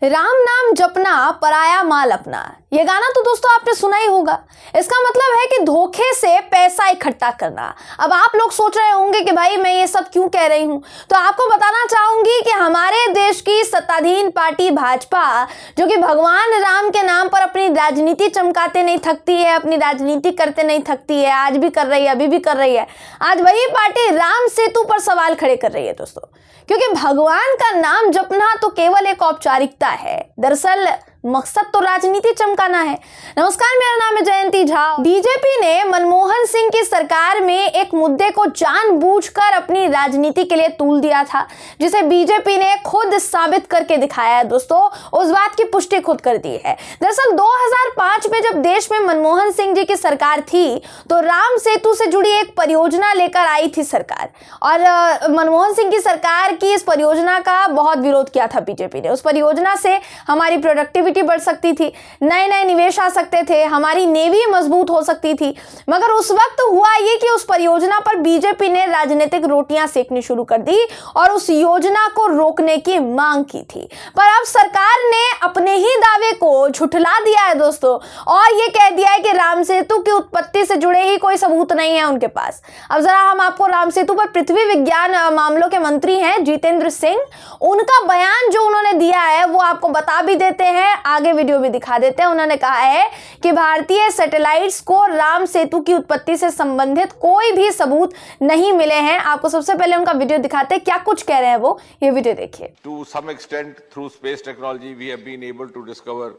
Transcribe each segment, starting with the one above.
राम नाम जपना पराया माल अपना, ये गाना तो दोस्तों आपने सुना ही होगा। इसका मतलब है कि धोखे से पैसा इकट्ठा करना। अब आप लोग सोच रहे होंगे कि भाई मैं ये सब क्यों कह रही हूं, तो आपको बताना चाहूंगी कि हमारे देश की सत्ताधीन पार्टी भाजपा, जो कि भगवान राम के नाम पर अपनी राजनीति चमकाते नहीं थकती है, अपनी राजनीति करते नहीं थकती है, आज भी कर रही है, अभी भी कर रही है। आज वही पार्टी राम सेतु पर सवाल खड़े कर रही है दोस्तों, क्योंकि भगवान का नाम जपना तो केवल एक औपचारिकता है, दरअसल मकसद तो राजनीति चमकाना है। नमस्कार, मेरा नाम है जयंती झा। बीजेपी ने मनमोहन सिंह की सरकार में एक मुद्दे को जानबूझकर अपनी राजनीति के लिए तूल दिया था, जिसे बीजेपी ने खुद साबित करके दिखाया है दोस्तों, उस बात की पुष्टि खुद कर दी है। दरअसल 2005 में जब देश में मनमोहन सिंह जी की सरकार थी, तो राम सेतु से जुड़ी एक परियोजना लेकर आई थी सरकार, और मनमोहन सिंह की सरकार की इस परियोजना का बहुत विरोध किया था बीजेपी ने। उस परियोजना से हमारी प्रोडक्टिविटी बढ़ सकती थी, नए नए निवेश आ सकते थे, हमारी नेवी मजबूत हो सकती थी। मगर उस वक्त हुआ ये कि उस परियोजना पर बीजेपी ने राजनीतिक रोटियां सेकनी शुरू कर दी और उस योजना को रोकने की मांग की थी। पर अब सरकार ने अपने ही दावे को झुठला दिया है दोस्तों, और ये कह दिया है कि राम सेतु की उत्पत्ति से जुड़े ही कोई सबूत नहीं है उनके पास। अब जरा हम आपको राम सेतु पर पृथ्वी विज्ञान मामलों के मंत्री हैं जितेंद्र सिंह, उनका बयान जो उन्होंने दिया है वो आपको बता भी देते हैं, आगे वीडियो भी दिखा देते हैं। उन्होंने कहा है कि भारतीय सैटेलाइट्स को राम सेतु की उत्पत्ति से संबंधित कोई भी सबूत नहीं मिले हैं। आपको सबसे पहले उनका वीडियो दिखाते हैं, क्या कुछ कह रहे हैं वो, ये वीडियो देखिए। To some extent, through space technology, we have been able to discover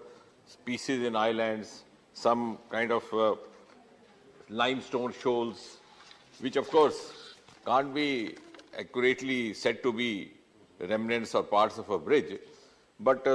species in islands, some kind of limestone shoals, which of course can't be accurately said to be remnants or parts of a bridge, but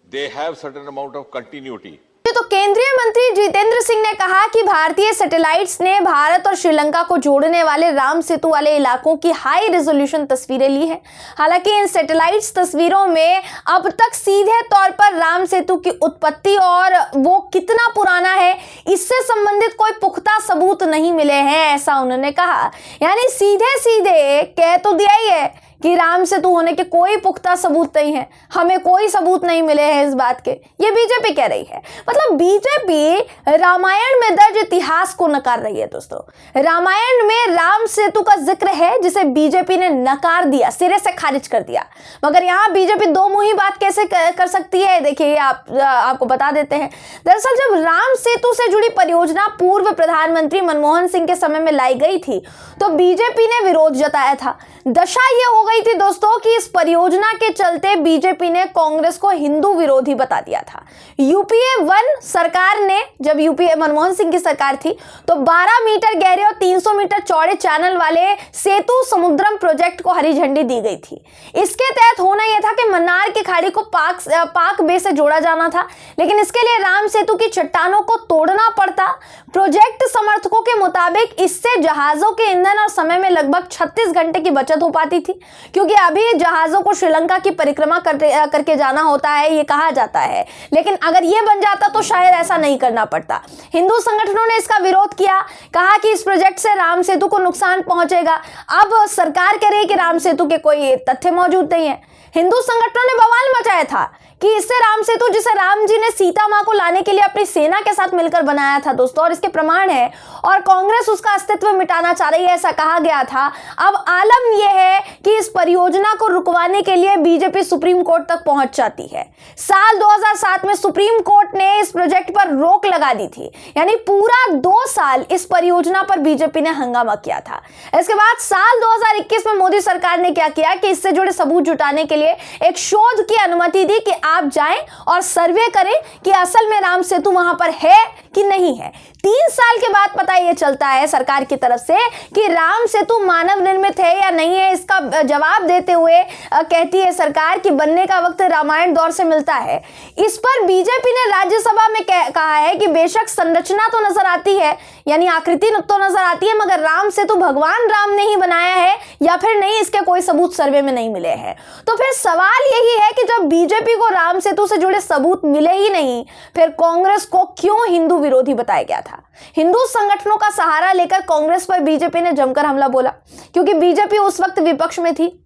they have certain amount of continuity. तो केंद्रीय मंत्री जितेंद्र सिंह ने कहा कि भारतीय satellites ने भारत और श्रीलंका को जोड़ने वाले राम सेतु वाले इलाकों की हाई रेजोल्यूशन तस्वीरें ली हैं। हालांकि इन सैटेलाइट्स तस्वीरों में अब तक सीधे तौर पर राम सेतु की उत्पत्ति और वो कितना पुराना है इससे संबंधित कोई पुख्ता सबूत नहीं मिले हैं, ऐसा उन्होंने कहा। यानी सीधे सीधे कह तो दिया ही है कि राम सेतु होने के कोई पुख्ता सबूत नहीं है, हमें कोई सबूत नहीं मिले हैं इस बात के, ये बीजेपी कह रही है। मतलब बीजेपी रामायण में दर्ज इतिहास को नकार रही है दोस्तों। रामायण में राम सेतु का जिक्र है जिसे बीजेपी ने नकार दिया, सिरे से खारिज कर दिया। मगर यहाँ बीजेपी दो मुही बात कैसे कर सकती है, देखिए आपको बता देते हैं। दरअसल जब राम सेतु से जुड़ी परियोजना पूर्व प्रधानमंत्री मनमोहन सिंह के समय में लाई गई थी, तो बीजेपी ने विरोध जताया था। दशा ये हो गई थी दोस्तों कि इस परियोजना के चलते बीजेपी ने कांग्रेस को हिंदू विरोधी बता दिया था। यूपीए 1 सरकार ने, जब यूपीए मनमोहन सिंह की सरकार थी, तो 12 मीटर गहरे और 300 मीटर चौड़े चैनल वाले सेतु समुद्रम प्रोजेक्ट को हरी झंडी दी गई थी। इसके तहत होना यह था कि मन्नार की खाड़ी को पाक बे से जोड़ा जाना था, लेकिन इसके लिए राम सेतु की चट्टानों को तोड़ना पड़ता। प्रोजेक्ट समर्थकों के मुताबिक इससे जहाजों के ईंधन और समय में लगभग 36 घंटे की बचत हो पाती थी, क्योंकि अभी जहाजों को श्रीलंका की परिक्रमा करके जाना होता है, ये कहा जाता है। लेकिन अगर ये बन जाता तो शायद ऐसा नहीं करना पड़ता। हिंदू संगठनों ने इसका विरोध किया, कहा कि इस प्रोजेक्ट से राम सेतु को नुकसान पहुंचेगा। अब सरकार कह रही है कि राम सेतु के कोई तथ्य मौजूद नहीं है। हिंदू संगठनों ने बवाल मचाया था कि इससे राम सेतु, जिसे राम जी ने सीता मां को लाने के लिए अपनी सेना के साथ मिलकर बनाया था दोस्तों, और इसके प्रमाण है, और कांग्रेस उसका अस्तित्व मिटाना चाह रही है, ऐसा कहा गया था। अब आलम यह है कि इस परियोजना को रुकवाने के लिए बीजेपी सुप्रीम कोर्ट तक पहुंच जाती है। साल 2007 में सुप्रीम कोर्ट ने इस प्रोजेक्ट पर रोक लगा दी थी, यानी पूरा 2 साल इस परियोजना पर बीजेपी ने हंगामा किया था। इसके बाद साल 2021 में मोदी सरकार ने क्या किया कि इससे जुड़े सबूत जुटाने के लिए एक शोध की अनुमति दी कि आप जाएं और सर्वे करें कि असल में राम सेतु वहां पर है कि नहीं है। 3 साल के बाद पता ये चलता है सरकार की तरफ से कि राम सेतु मानव निर्मित है या नहीं है। इसका जवाब देते हुए कहती है सरकार कि बनने का वक्त रामायण दौर से मिलता है। इस पर बीजेपी ने राज्यसभा में कहा है कि बेशक संरचना तो नजर आती है, यानी आकृति तो नजर आती है, मगर राम सेतु भगवान राम ने ही बनाया है या फिर नहीं, इसके कोई सबूत सर्वे में नहीं मिले हैं। तो फिर सवाल यही है कि जब बीजेपी को राम सेतु से जुड़े सबूत मिले ही नहीं, फिर कांग्रेस को क्यों हिंदू विरोधी बताया गया था? हिंदू संगठनों का सहारा लेकर कांग्रेस पर बीजेपी ने जमकर हमला बोला, क्योंकि बीजेपी उस वक्त विपक्ष में थी।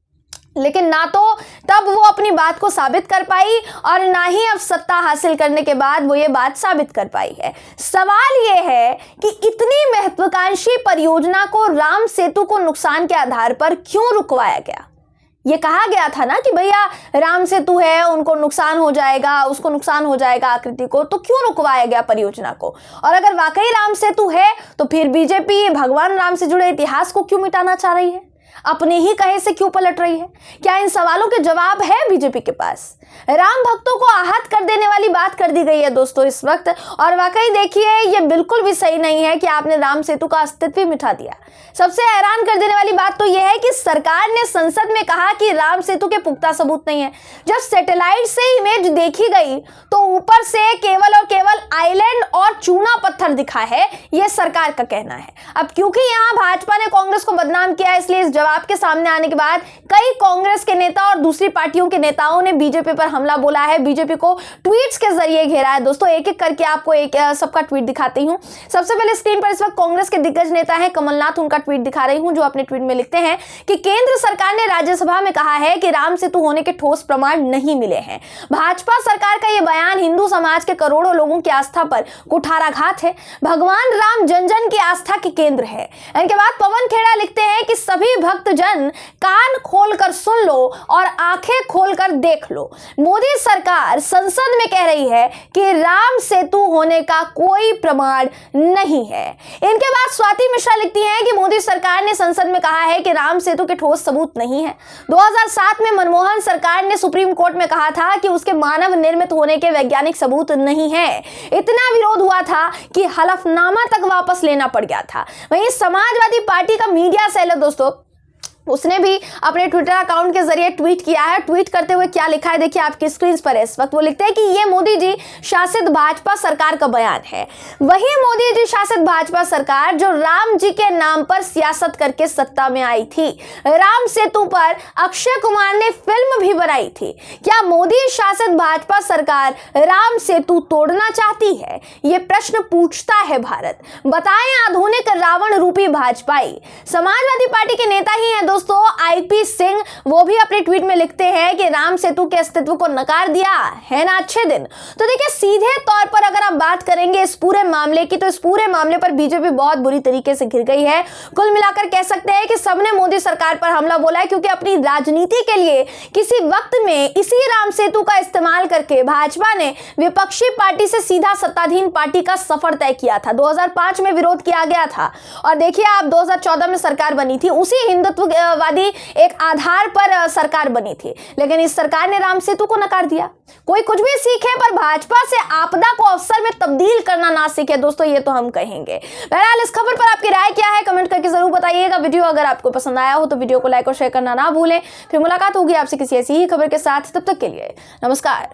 लेकिन ना तो तब वो अपनी बात को साबित कर पाई और ना ही अब सत्ता हासिल करने के बाद वो ये बात साबित कर पाई है। सवाल ये है कि इतनी महत्वाकांक्षी परियोजना को राम सेतु को नुकसान के आधार पर क्यों रुकवाया गया? ये कहा गया था ना कि भैया राम सेतु है, उनको नुकसान हो जाएगा, उसको नुकसान हो जाएगा आकृति को, तो क्यों रुकवाया गया परियोजना को? और अगर वाकई राम सेतु है तो फिर बीजेपी भगवान राम से जुड़े इतिहास को क्यों मिटाना चाह रही है? अपने ही कहे से क्यों पलट रही है? क्या इन सवालों के जवाब है बीजेपी के पास? राम भक्तों को आहत कर देने वाली बात कर दी गई है दोस्तों इस वक्त, और वाकई देखिए ये बिल्कुल भी सही नहीं है कि आपने राम सेतु का अस्तित्व ही मिटा दिया। सबसे हैरान कर देने वाली बात तो यह है कि सरकार ने संसद में कहा कि राम सेतु के पुख्ता सबूत नहीं है। जब सैटेलाइट से इमेज देखी गई तो ऊपर से केवल और केवल आइलैंड और चूना पत्थर दिखा है, यह सरकार का कहना है। अब क्योंकि यहां भाजपा ने कांग्रेस को बदनाम किया, इसलिए इस जवाब के सामने आने के बाद कई कांग्रेस के नेता और दूसरी पार्टियों के नेताओं ने बीजेपी पर हमला बोला है, बीजेपी को ट्वीट्स के जरिए घेरा है। दोस्तों एक एक करके आपको एक सबका ट्वीट दिखाती हूं। सबसे पहले स्क्रीन पर इस वक्त कांग्रेस के दिग्गज नेता हैं कमलनाथ, उनका ट्वीट दिखा रही हूं, जो अपने ट्वीट में लिखते हैं कि केंद्र सरकार ने राज्यसभा में कहा है कि राम सेतु होने के ठोस प्रमाण नहीं मिले हैं। भाजपा सरकार का यह बयान हिंदू समाज के करोड़ों लोगों की आस्था पर कुठाराघात है। भगवान राम जन जन की आस्था के केंद्र है। इनके बाद पवन खेड़ा लिखते हैं कि सभी भक्तजन कान खोलकर सुन लो और आंखें खोलकर देख लो, मोदी सरकार संसद में कह रही है कि राम सेतु होने का कोई प्रमाण नहीं है। इनके बाद स्वाति मिश्रा लिखती हैं कि मोदी सरकार ने संसद में कहा है कि राम सेतु के ठोस सबूत नहीं है। 2007 में मनमोहन सरकार ने सुप्रीम कोर्ट में कहा था कि उसके मानव निर्मित होने के वैज्ञानिक सबूत नहीं है। इतना विरोध हुआ था कि हलफनामा तक वापस लेना पड़ गया था। वहीं समाजवादी पार्टी का मीडिया सेल है दोस्तों, उसने भी अपने ट्विटर अकाउंट के जरिए ट्वीट किया है। ट्वीट करते हुए क्या लिखा है देखिए आपकी स्क्रीन पर इस वक्त। वो लिखते हैं कि ये मोदी जी शासित भाजपा सरकार का बयान है। वही मोदी जी शासित भाजपा सरकार जो राम जी के नाम पर सियासत करके सत्ता में आई थी। राम सेतु पर अक्षय कुमार ने फिल्म भी बनाई थी। क्या मोदी शासित भाजपा सरकार राम सेतु तोड़ना चाहती है? ये प्रश्न पूछता है भारत। बताएं आधुनिक रावण रूपी भाजपाई। समाजवादी पार्टी के नेता ही हैं दोस्तों आईपी सिंह, वो भी अपने ट्वीट में लिखते हैं कि राम सेतु के अस्तित्व को नकार दिया है ना अच्छे दिन। तो देखिए सीधे तौर पर अगर आप बात करेंगे इस पूरे मामले की, तो इस पूरे मामले पर बीजेपी बहुत बुरी तरीके से घिर गई है। कुल मिलाकर कह सकते हैं कि सबने मोदी सरकार पर हमला बोला है, क्योंकि अपनी राजनीति के लिए किसी वक्त में इसी राम सेतु का इस्तेमाल करके भाजपा ने विपक्षी पार्टी से सीधा सत्ताधीन पार्टी का सफर तय किया था। 2005 में विरोध किया गया था और देखिए आप 2014 में सरकार बनी थी, उसी हिंदुत्व वादी एक आधार पर सरकार बनी थी, लेकिन इस सरकार ने राम सेतु को नकार दिया। कोई कुछ भी सीखे पर भाजपा से आपदा को अवसर में तब्दील करना ना सीखे दोस्तों, ये तो हम कहेंगे। बहरहाल इस खबर पर आपकी राय क्या है कमेंट करके जरूर बताइएगा। वीडियो अगर आपको पसंद आया हो तो वीडियो को लाइक और शेयर करना ना भूलें। फिर मुलाकात होगी आपसे किसी ऐसी ही खबर के साथ, तब तक के लिए नमस्कार।